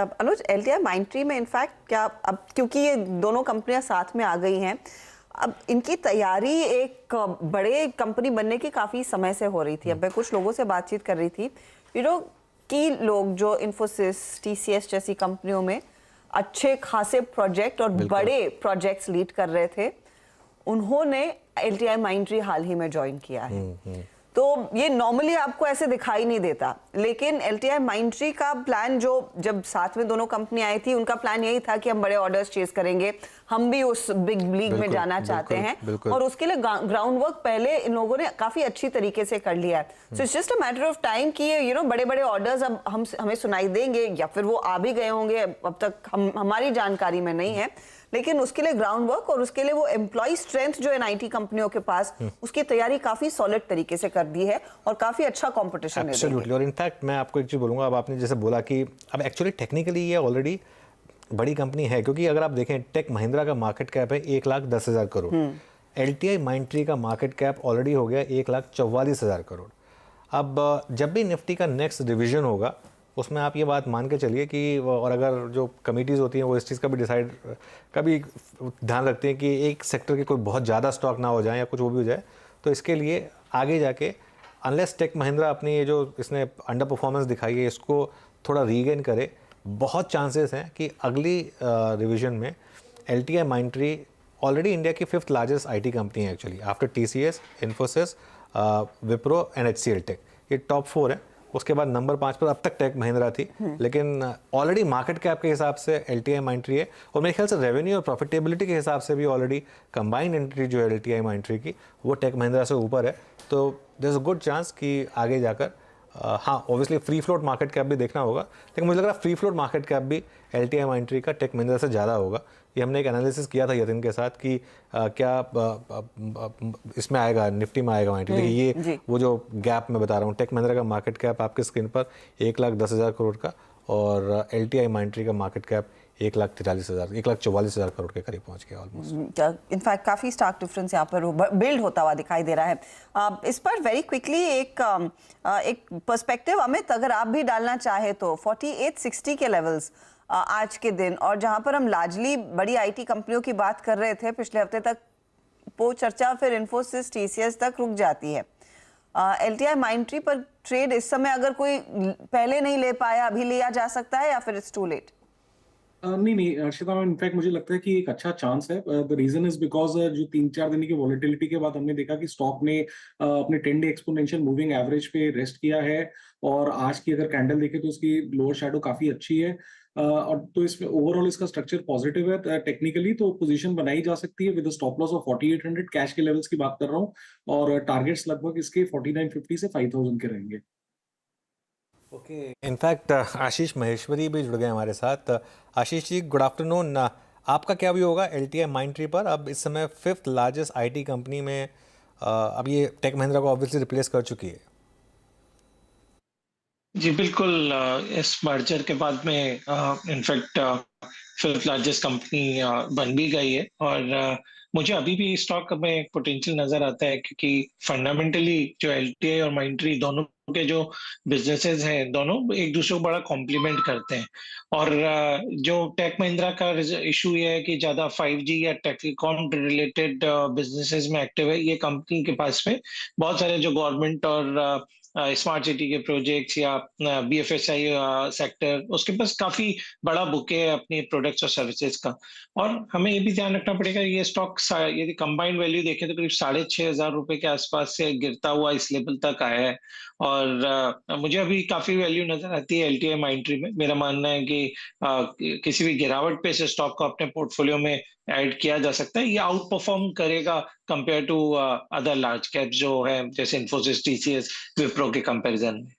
अब अनुज, LTI Mindtree में in fact क्या अब क्योंकि ये दोनों कंपनियां साथ में आ गई हैं, अब इनकी तैयारी एक बड़े कंपनी बनने की काफी समय से हो रही थी। अब मैं कुछ लोगों से बातचीत कर रही थी, कि लोग जो इन्फोसिस, टीसीएस जैसी कंपनियों में अच्छे खासे प्रोजेक्ट और बड़े प्रोजेक्ट्स लीड कर रहे थे, उन्होंने एलटीआई माइंडट्री हाल ही में ज्वाइन किया है। तो ये नॉर्मली आपको ऐसे दिखाई नहीं देता, लेकिन एलटीआई माइंडट्री का प्लान, जो जब साथ में दोनों कंपनी आई थी, उनका प्लान यही था कि हम बड़े ऑर्डर्स चेस करेंगे, हम भी उस बिग लीग में जाना चाहते हैं, और उसके लिए ग्राउंड वर्क पहले इन लोगों ने काफी अच्छी तरीके से कर लिया है। So it's just a matter of time कि ये बड़े बड़े ऑर्डर्स अब हमें सुनाई देंगे, या फिर वो आ भी गए होंगे, अब तक हमारी जानकारी में नहीं है, लेकिन उसके लिए ग्राउंड वर्क और उसके लिए वो एम्प्लॉय स्ट्रेंथ जो है आईटी कंपनियों के पास, उसकी तैयारी काफी सॉलिड तरीके से कर दी है और काफी अच्छा कंपटीशन है। एब्सोल्युटली। और इनफैक्ट मैं आपको एक चीज बोलूंगा, अब आपने जैसे बोला कि अब एक्चुअली टेक्निकली ये ऑलरेडी बड़ी कंपनी है, क्योंकि अगर आप देखें टेक महिंद्रा का मार्केट कैप है 1,10,000 करोड़, एलटीआई माइंडट्री का मार्केट कैप ऑलरेडी हो गया 1,44,000 करोड़। अब जब भी निफ्टी का नेक्स्ट रिवीजन होगा, उसमें आप ये बात मान के चलिए कि, और अगर जो कमिटीज़ होती हैं वो इस चीज़ का भी डिसाइड कभी ध्यान रखते हैं कि एक सेक्टर के कोई बहुत ज़्यादा स्टॉक ना हो जाए या कुछ वो भी हो जाए, तो इसके लिए आगे जाके अनलेस टेक महिंद्रा अपनी ये जो इसने अंडर परफॉर्मेंस दिखाई है इसको थोड़ा रीगेन करे, बहुत चांसेस हैं कि अगली रिवीजन में एलटीआई माइंडट्री ऑलरेडी इंडिया की 5th लार्जेस्ट आईटी कंपनी है actually, after TCS, Infosys, Wipro and HCL tech, ये टॉप 4 है। उसके बाद नंबर 5 पर अब तक टेक महिंद्रा थी, लेकिन ऑलरेडी मार्केट कैप के हिसाब से एलटीआई माइंडट्री है, और मेरे ख्याल से रेवेन्यू और प्रॉफिटेबिलिटी के हिसाब से भी ऑलरेडी कंबाइंड एंट्री जो है एलटीआई माइंडट्री की, वो टेक महिंद्रा से ऊपर है। तो there is a good chance कि आगे जाकर हाँ, obviously free float market cap भी देखना होगा, लेकिन मुझे लग रहा है फ्री फ्लोट मार्केट कैप भी एलटीआई माइंडट्री का टेक महिंद्रा से ज़्यादा होगा। ये हमने एक एनालिसिस किया था यतिन के साथ कि क्या इसमें आएगा, निफ्टी में आएगा माइंडट्री। देखिए ये वो जो गैप मैं बता रहा हूँ, टेक महिंद्रा का मार्केट कैप आपके स्क्रीन पर 1,10,000 करोड़ का, और एलटीआई माइंडट्री का मार्केट कैप 1,44,000 करोड़ के करीब पहुंच गया ऑलमोस्ट। इनफैक्ट काफी स्टार्क डिफरेंस यहाँ पर बिल्ड होता हुआ दिखाई दे रहा है। इस पर वेरी क्विकली एक पर्सपेक्टिव अमित, अगर आप भी डालना चाहे तो 4860 के लेवल्स आज के दिन, और जहां पर हम लार्जली बड़ी आईटी कंपनियों की बात कर रहे थे पिछले हफ्ते तक, वो चर्चा फिर इन्फोसिस, टीसीएस तक रुक जाती है। एलटीआई माइंडट्री पर ट्रेड इस समय अगर कोई पहले नहीं ले पाया, अभी लिया जा सकता है या फिर इट्स टू लेट? नहीं अर्शिता मैम, इनफैक्ट मुझे लगता है कि एक अच्छा चांस है। द रीजन इज बिकॉज जो 3-4 दिन की वॉलेटिलिटी के बाद हमने देखा कि स्टॉक ने अपने 10 डे एक्सपोनेंशियल मूविंग एवरेज पे रेस्ट किया है, और आज की अगर कैंडल देखें तो उसकी लोअर शैडो काफी अच्छी है, और तो इसमें ओवरऑल इसका स्ट्रक्चर पॉजिटिव है। टेक्निकली तो पोजीशन बनाई जा सकती है with stop loss of 4800, cash के लेवल्स की बात कर रहा हूँ, और टारगेट्स लगभग इसके 4950 से 5000 के रहेंगे। ओके, इनफैक्ट आशीष महेश्वरी भी जुड़ गए हमारे साथ। Ashish ji, good afternoon. आपका क्या व्यू होगा एलटीआई माइंडट्री पर? अब इस समय 5th लार्जेस्ट आईटी कंपनी में अब ये टेक महिंद्रा को ऑब्वियसली रिप्लेस कर चुकी है। जी बिल्कुल, इस मर्जर के बाद में इनफैक्ट 5th लार्जेस्ट कंपनी बन भी गई है, और मुझे अभी भी स्टॉक में एक पोटेंशियल नजर आता है, क्योंकि फंडामेंटली जो एलटीआई और माइंडट्री दोनों के जो बिजनेसेस हैं, दोनों एक दूसरे को बड़ा कॉम्प्लीमेंट करते हैं। और जो टेक महिंद्रा का इशू ये है कि ज्यादा 5G या टेलीकॉम रिलेटेड बिजनेसेस में एक्टिव है। ये कंपनी के पास में बहुत सारे जो गवर्नमेंट और स्मार्ट सिटी के प्रोजेक्ट्स या बीएफएसआई सेक्टर, उसके पास काफी बड़ा बुके है अपनी प्रोडक्ट्स और सर्विसेज का। और हमें ये भी ध्यान रखना पड़ेगा, ये स्टॉक यदि कंबाइंड वैल्यू देखें तो करीब 6,500 रुपए के आसपास से गिरता हुआ इस लेवल तक आया है, और मुझे अभी काफी वैल्यू नजर आती है एलटीआई माइंडट्री में। मेरा मानना है कि किसी भी गिरावट पे से स्टॉक को अपने पोर्टफोलियो में ऐड किया जा सकता है। ये आउट परफॉर्म करेगा compare to other large cap जो है, जैसे इन्फोसिस, टीसीएस, विप्रो के कंपैरिजन में।